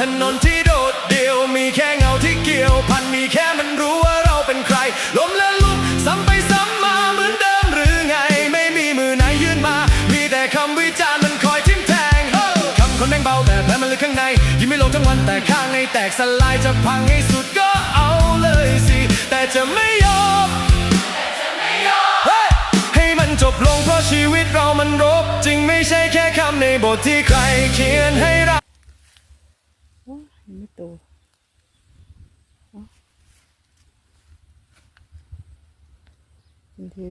ถนนที่โดดเดี่ยวมีแค่เงาที่เกี่ยวพันมีแค่มันรู้ว่าเราเป็นใครล้มและลุกซ้ำไปซ้ำมาเหมือนเดิมหรือไงไม่มีมือไหนยื่นมามีแต่คำวิจารณ์มันคอยทิ่มแทงคำคนแม่งเบาแต่แผลมันลึกข้างในยิ้มไม่ลงทั้งวันแต่ข้างในแตกสลายจะพังให้สุดก็เอาเลยสิแต่จะไม่ยอมให้มันจบลงเพราะชีวิตเรามันรบจริงไม่ใช่แค่คำในบทที่ใครเขียนให้เราไม่โตบางที